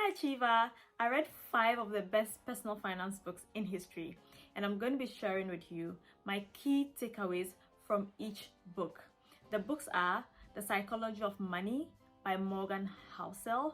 Hi Achiever! I read 5 of the best personal finance books in history, and I'm going to be sharing with you my key takeaways from each book. The books are The Psychology of Money by Morgan Housel,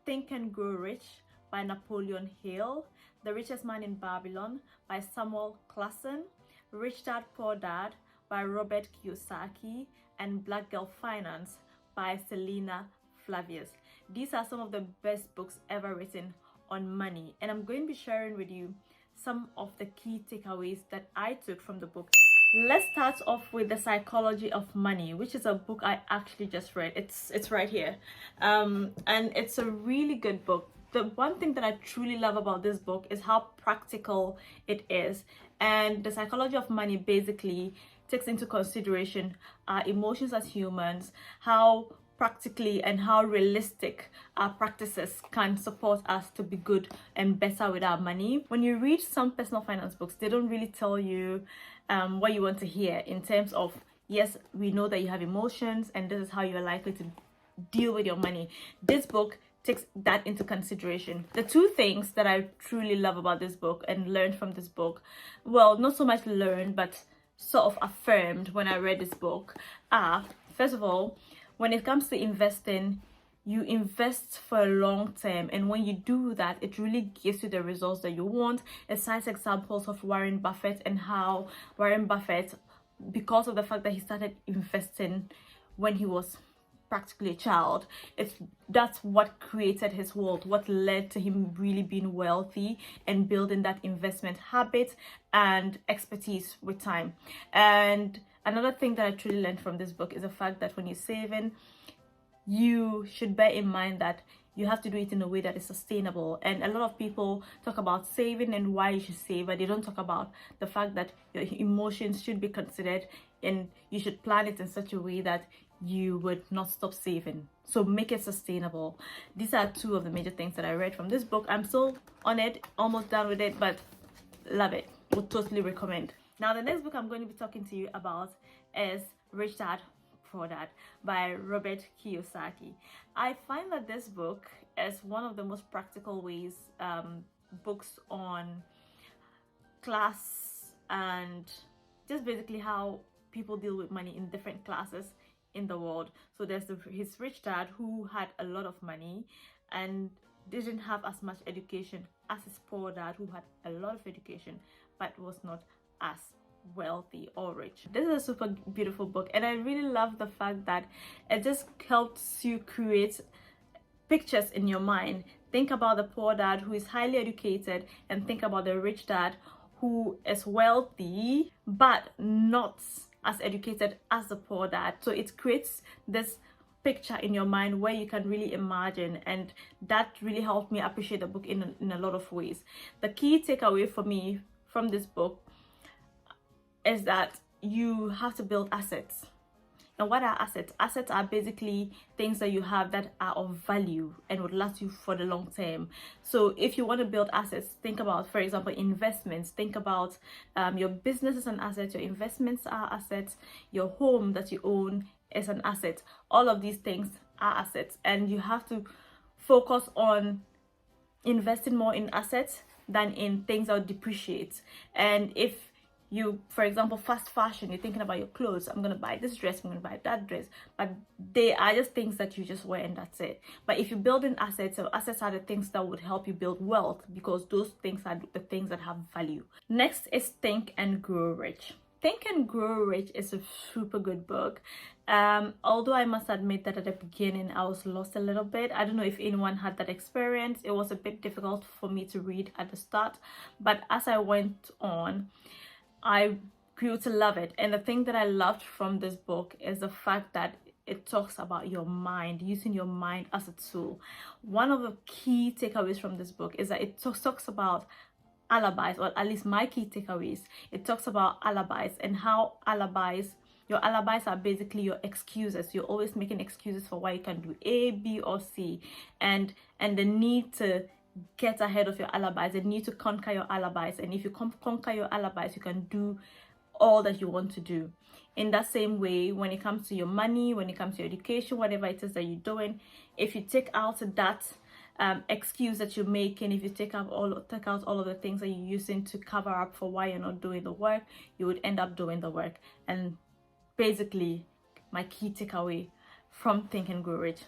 Think and Grow Rich by Napoleon Hill, The Richest Man in Babylon by Samuel Klassen, Rich Dad Poor Dad by Robert Kiyosaki, and Black Girl Finance by Selena Flavius. These are some of the best books ever written on money, and I'm going to be sharing with you some of the key takeaways that I took from the book. Let's start off with The Psychology of Money, which is a book I actually just read. It's right here, and it's a really good book. The one thing that I truly love about this book is how practical it is, and The Psychology of Money basically takes into consideration our emotions as humans, how practically and how realistic our practices can support us to be good and better with our money. When you read some personal finance books, they don't really tell you what you want to hear in terms of, yes, we know that you have emotions and this is how you're likely to deal with your money. This book takes that into consideration. The two things that I truly love about this book and learned from this book, well, not so much learned, but sort of affirmed when I read this book are, first of all, when it comes to investing, you invest for a long term, and when you do that, it really gives you the results that you want. It cites examples of Warren Buffett and how Warren Buffett, because of the fact that he started investing when he was practically a child, that's what created his world, what led to him really being wealthy and building that investment habit and expertise with time. And another thing that I truly learned from this book is the fact that when you're saving, you should bear in mind that you have to do it in a way that is sustainable. And a lot of people talk about saving and why you should save, but they don't talk about the fact that your emotions should be considered and you should plan it in such a way that you would not stop saving. So make it sustainable. These are 2 of the major things that I read from this book. I'm still on it, almost done with it, but love it. Would totally recommend. Now, the next book I'm going to be talking to you about is Rich Dad Poor Dad by Robert Kiyosaki. I find that this book is one of the most practical ways, books on class and just basically how people deal with money in different classes in the world. So there's his rich dad who had a lot of money and didn't have as much education as his poor dad who had a lot of education but was not as wealthy or rich. This is a super beautiful book, and I really love the fact that it just helps you create pictures in your mind. Think about the poor dad who is highly educated, and think about the rich dad who is wealthy but not as educated as the poor dad. So it creates this picture in your mind where you can really imagine, and that really helped me appreciate the book in a lot of ways. The key takeaway for me from this book is that you have to build assets. And what are assets? Assets are basically things that you have that are of value and would last you for the long term. So if you want to build assets, think about, for example, investments. Think about your business is an asset, your investments are assets, your home that you own is an asset. All of these things are assets, and you have to focus on investing more in assets than in things that would depreciate. And if you, for example, fast fashion, you're thinking about your clothes, I'm gonna buy this dress, I'm gonna buy that dress, but they are just things that you just wear and that's it. But if you're building assets, so assets are the things that would help you build wealth, because those things are the things that have value. Next is Think and Grow Rich. Think and Grow Rich is a super good book. Although I must admit that at the beginning I was lost a little bit. I don't know if anyone had that experience. It was a bit difficult for me to read at the start, but as I went on, I grew to love it. And the thing that I loved from this book is the fact that it talks about your mind, using your mind as a tool. One of the key takeaways from this book is that it talks about alibis, or at least my key takeaways. It talks about alibis and how your alibis are basically your excuses. You're always making excuses for why you can do A, B, or C, and the need to get ahead of your alibis, and need to conquer your alibis. And if you conquer your alibis, you can do all that you want to do. In that same way, when it comes to your money, when it comes to your education, whatever it is that you're doing, if you take out that excuse that you're making. If you take out all of the things that you're using to cover up for why you're not doing the work, you would end up doing the work. And basically, my key takeaway from Think and Grow Rich.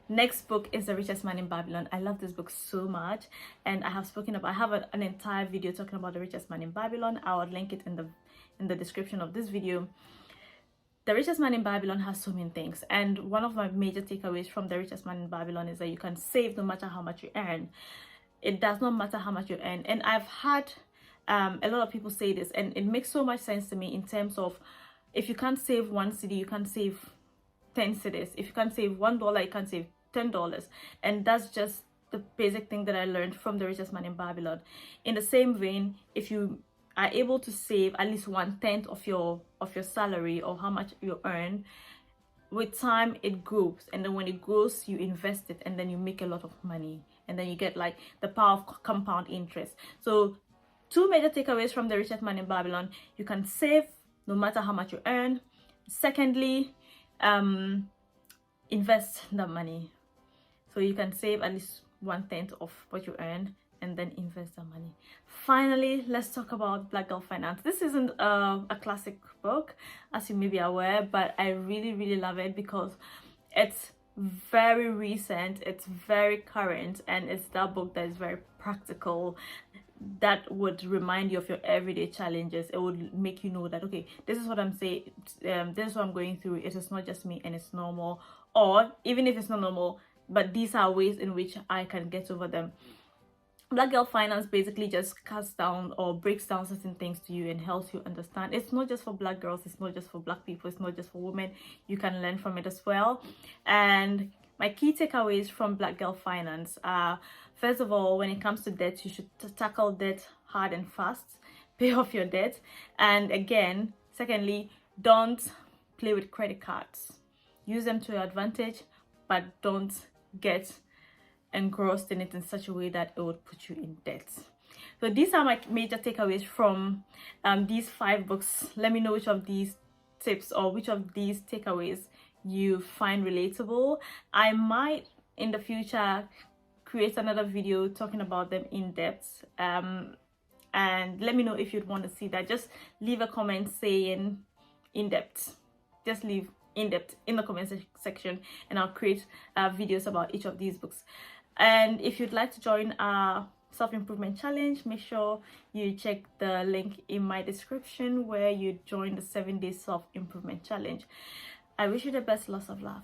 Next book is The Richest Man in Babylon. I love this book so much, and I have an entire video talking about The Richest Man in Babylon. I will link it in the description of this video. The Richest Man in Babylon has so many things, and one of my major takeaways from The Richest Man in Babylon is that you can save no matter how much you earn. It does not matter how much you earn. And I've had a lot of people say this, and it makes so much sense to me in terms of, if you can't save 1 cedi, you can save 10 cedis. If you can't save $1, you can save $10. And that's just the basic thing that I learned from The Richest Man in Babylon. In the same vein, if you are able to save at least 1/10 of your salary, or how much you earn, with time it grows, and then when it grows, you invest it, and then you make a lot of money, and then you get like the power of compound interest. So 2 major takeaways from The Richest Man in Babylon: you can save no matter how much you earn. Secondly, invest the money. So you can save at least 1/10 of what you earn, and then invest the money. Finally, let's talk about Black Girl Finance. This isn't a classic book, as you may be aware, but I really love it because it's very recent, it's very current, and it's that book that is very practical, that would remind you of your everyday challenges. It would make you know that, okay, this is what I'm saying, this is what I'm going through. It is not just me, and it's normal. Or even if it's not normal, but these are ways in which I can get over them. Black Girl Finance basically just cuts down or breaks down certain things to you and helps you understand. It's not just for Black girls, it's not just for Black people, it's not just for women. You can learn from it as well. And my key takeaways from Black Girl Finance are, first of all, when it comes to debt, you should tackle debt hard and fast. Pay off your debt. And again, secondly, don't play with credit cards. Use them to your advantage, but don't get engrossed in it in such a way that it would put you in debt. So these are my major takeaways from these 5 books. Let me know which of these tips or which of these takeaways you find relatable. I might in the future create another video talking about them in depth, and let me know if you'd want to see that. Just leave a comment saying in depth. Just leave in depth in the comment section, and I'll create videos about each of these books. And if you'd like to join our self-improvement challenge, make sure you check the link in my description where you join the 7-day self-improvement challenge. I wish you the best. Lots of love.